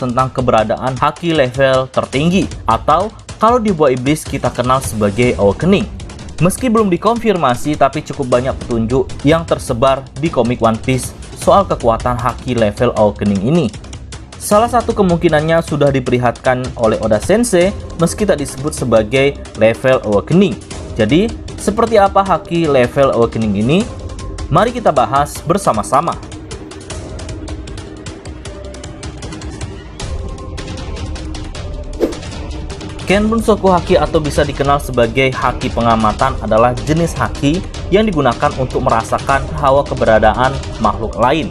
tentang keberadaan haki level tertinggi, atau kalau di Buah Iblis kita kenal sebagai Awakening. Meski belum dikonfirmasi, tapi cukup banyak petunjuk yang tersebar di komik One Piece soal kekuatan haki level Awakening ini. Salah satu kemungkinannya sudah diperlihatkan oleh Oda Sensei meski tak disebut sebagai level Awakening. Jadi, seperti apa haki level Awakening ini? Mari kita bahas bersama-sama. Kenbunsoku Haki atau bisa dikenal sebagai haki pengamatan adalah jenis haki yang digunakan untuk merasakan hawa keberadaan makhluk lain.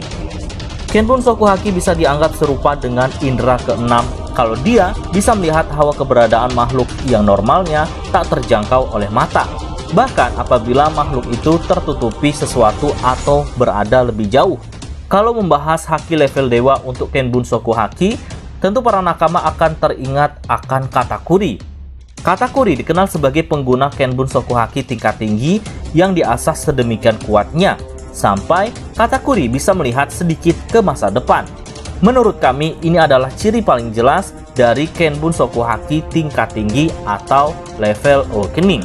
Kenbunsoku Haki bisa dianggap serupa dengan indera keenam kalau dia bisa melihat hawa keberadaan makhluk yang normalnya tak terjangkau oleh mata. Bahkan apabila makhluk itu tertutupi sesuatu atau berada lebih jauh. Kalau membahas haki level dewa untuk Kenbunsoku Haki, tentu para nakama akan teringat akan Katakuri. Katakuri dikenal sebagai pengguna Kenbunsoku Haki tingkat tinggi yang diasah sedemikian kuatnya, sampai Katakuri bisa melihat sedikit ke masa depan. Menurut kami, ini adalah ciri paling jelas dari Kenbunsoku Haki tingkat tinggi atau level Awakening.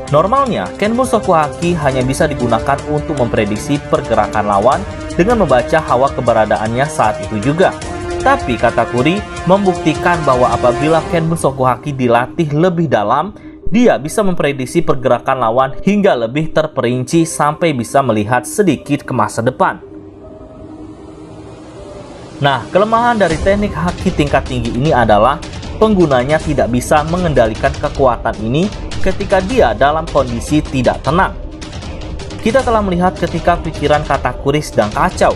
Normalnya, Kenbunsoku Haki hanya bisa digunakan untuk memprediksi pergerakan lawan dengan membaca hawa keberadaannya saat itu juga. Tapi Katakuri membuktikan bahwa apabila Kenbunsoku Haki dilatih lebih dalam, dia bisa memprediksi pergerakan lawan hingga lebih terperinci sampai bisa melihat sedikit ke masa depan. Nah, kelemahan dari teknik haki tingkat tinggi ini adalah penggunanya tidak bisa mengendalikan kekuatan ini ketika dia dalam kondisi tidak tenang. Kita telah melihat ketika pikiran Katakuri sedang kacau.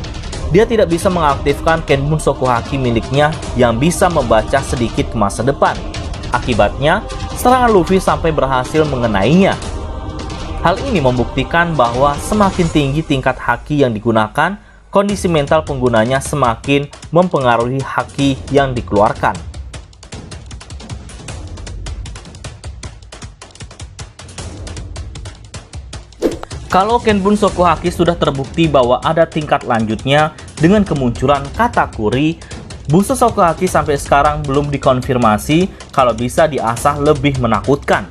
Dia tidak bisa mengaktifkan Kenbunsoku Haki miliknya yang bisa membaca sedikit ke masa depan. Akibatnya, serangan Luffy sampai berhasil mengenainya. Hal ini membuktikan bahwa semakin tinggi tingkat haki yang digunakan, kondisi mental penggunanya semakin mempengaruhi haki yang dikeluarkan. Kalau Kenbunsoku Haki sudah terbukti bahwa ada tingkat lanjutnya dengan kemunculan Katakuri, Bushiroku Haki sampai sekarang belum dikonfirmasi kalau bisa diasah lebih menakutkan.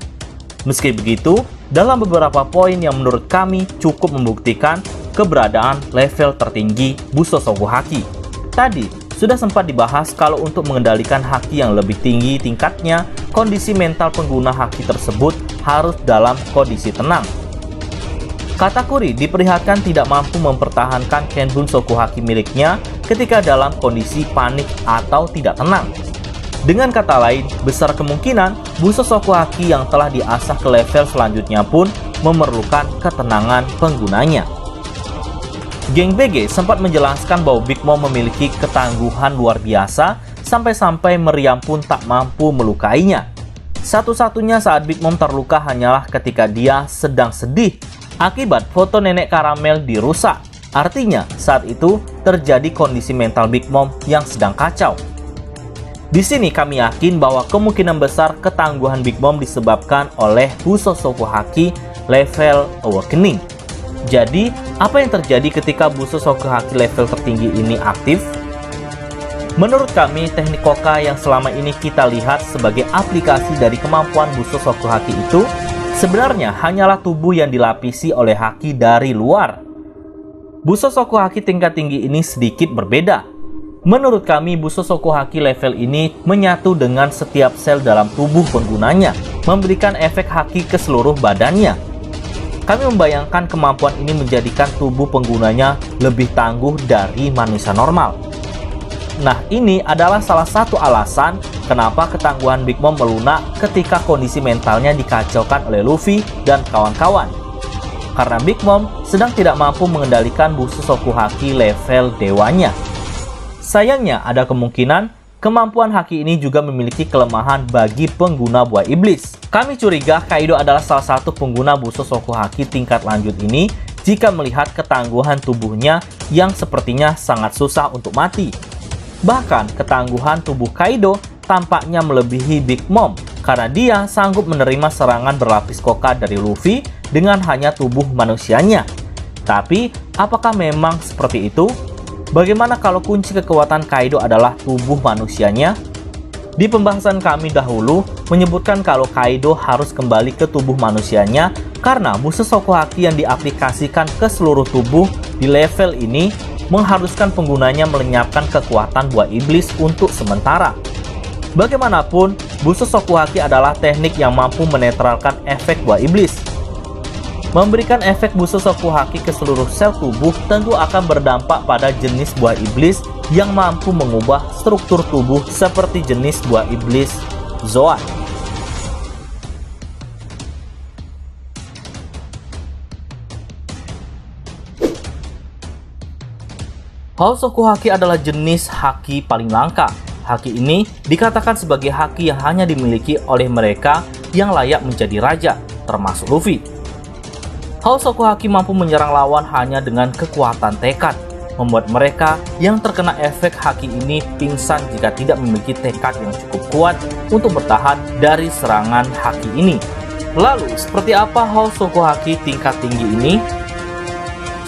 Meski begitu, dalam beberapa poin yang menurut kami cukup membuktikan keberadaan level tertinggi Bushiroku Haki. Tadi sudah sempat dibahas kalau untuk mengendalikan haki yang lebih tinggi tingkatnya, kondisi mental pengguna haki tersebut harus dalam kondisi tenang. Katakuri diperlihatkan tidak mampu mempertahankan Kenbunsoku Haki miliknya ketika dalam kondisi panik atau tidak tenang. Dengan kata lain, besar kemungkinan Bushiroku Haki yang telah diasah ke level selanjutnya pun memerlukan ketenangan penggunanya. Geng BG sempat menjelaskan bahwa Big Mom memiliki ketangguhan luar biasa sampai-sampai meriam pun tak mampu melukainya. Satu-satunya saat Big Mom terluka hanyalah ketika dia sedang sedih akibat foto nenek karamel dirusak. Artinya, saat itu terjadi kondisi mental Big Mom yang sedang kacau. Di sini kami yakin bahwa kemungkinan besar ketangguhan Big Mom disebabkan oleh Bushiroku Haki level Awakening. Jadi, apa yang terjadi ketika Bushiroku Haki level tertinggi ini aktif? Menurut kami, teknik Koka yang selama ini kita lihat sebagai aplikasi dari kemampuan Bushiroku Haki itu sebenarnya hanyalah tubuh yang dilapisi oleh haki dari luar. Bushiroku Haki tingkat tinggi ini sedikit berbeda. Menurut kami, Bushiroku Haki level ini menyatu dengan setiap sel dalam tubuh penggunanya, memberikan efek haki ke seluruh badannya. Kami membayangkan kemampuan ini menjadikan tubuh penggunanya lebih tangguh dari manusia normal. Nah, ini adalah salah satu alasan kenapa ketangguhan Big Mom melunak ketika kondisi mentalnya dikacaukan oleh Luffy dan kawan-kawan. Karena Big Mom sedang tidak mampu mengendalikan Bushiroku Haki level dewanya. Sayangnya, ada kemungkinan kemampuan haki ini juga memiliki kelemahan bagi pengguna Buah Iblis. Kami curiga Kaido adalah salah satu pengguna Bushiroku Haki tingkat lanjut ini jika melihat ketangguhan tubuhnya yang sepertinya sangat susah untuk mati. Bahkan ketangguhan tubuh Kaido tampaknya melebihi Big Mom karena dia sanggup menerima serangan berlapis koka dari Luffy dengan hanya tubuh manusianya. Tapi apakah memang seperti itu? bagaimana kalau kunci kekuatan Kaido adalah tubuh manusianya? Di pembahasan kami dahulu menyebutkan kalau Kaido harus kembali ke tubuh manusianya karena Busa Shakuhaki yang diaplikasikan ke seluruh tubuh di level ini mengharuskan penggunanya melenyapkan kekuatan buah iblis untuk sementara. Bagaimanapun, Busa Shakuhaki adalah teknik yang mampu menetralkan efek buah iblis. Memberikan efek Busa Shakuhaki ke seluruh sel tubuh tentu akan berdampak pada jenis buah iblis yang mampu mengubah struktur tubuh seperti jenis buah iblis Zoan. Hao Shakuhaki adalah jenis haki paling langka. Haki ini dikatakan sebagai haki yang hanya dimiliki oleh mereka yang layak menjadi raja, termasuk Luffy. Hao Shakuhaki mampu menyerang lawan hanya dengan kekuatan tekad, membuat mereka yang terkena efek haki ini pingsan jika tidak memiliki tekad yang cukup kuat untuk bertahan dari serangan haki ini. Lalu, seperti apa Hao Shakuhaki tingkat tinggi ini?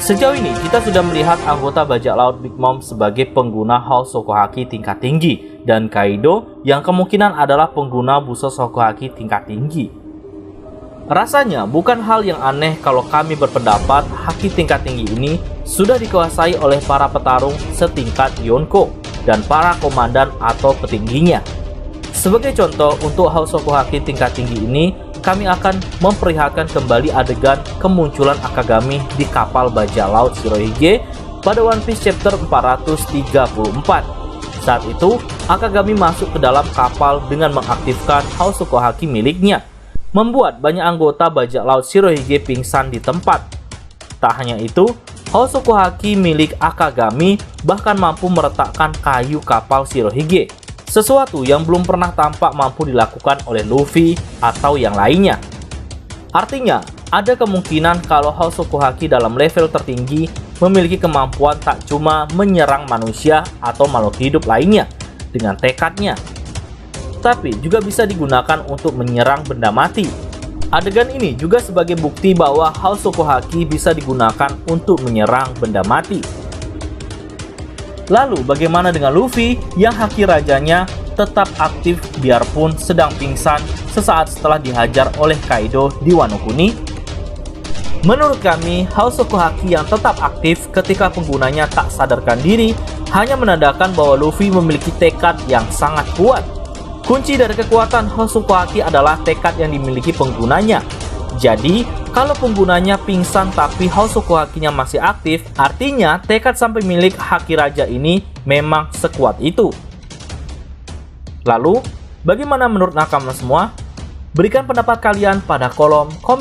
Sejauh ini, kita sudah melihat anggota bajak laut Big Mom sebagai pengguna Hao Shakuhaki tingkat tinggi, dan Kaido yang kemungkinan adalah pengguna Busa Shakuhaki tingkat tinggi. Rasanya bukan hal yang aneh kalau kami berpendapat haki tingkat tinggi ini sudah dikuasai oleh para petarung setingkat Yonko dan para komandan atau petingginya. Sebagai contoh, untuk Hao Shakuhaki tingkat tinggi ini, kami akan memperlihatkan kembali adegan kemunculan Akagami di kapal bajak laut Shirohige pada One Piece chapter 434. Saat itu, Akagami masuk ke dalam kapal dengan mengaktifkan Hao Shakuhaki miliknya, membuat banyak anggota bajak laut Shirohige pingsan di tempat. Tak hanya itu, Hao Shakuhaki milik Akagami bahkan mampu meretakkan kayu kapal Shirohige, sesuatu yang belum pernah tampak mampu dilakukan oleh Luffy atau yang lainnya. Artinya, ada kemungkinan kalau Hao Shakuhaki dalam level tertinggi memiliki kemampuan tak cuma menyerang manusia atau makhluk hidup lainnya dengan tekadnya, tapi juga bisa digunakan untuk menyerang benda mati. Adegan ini juga sebagai bukti bahwa Hao Shakuhaki bisa digunakan untuk menyerang benda mati. Lalu bagaimana dengan Luffy yang haki rajanya tetap aktif biarpun sedang pingsan sesaat setelah dihajar oleh Kaido di Wano Kuni? Menurut kami, Hao Shakuhaki yang tetap aktif ketika penggunanya tak sadarkan diri hanya menandakan bahwa Luffy memiliki tekad yang sangat kuat. Kunci dari kekuatan Hao Shakuhaki adalah tekad yang dimiliki penggunanya. Jadi, kalau penggunanya pingsan tapi Hao Shakuhakinya masih aktif, artinya tekad sampai milik haki raja ini memang sekuat itu. Lalu, bagaimana menurut nakama semua? Berikan pendapat kalian pada kolom komentar.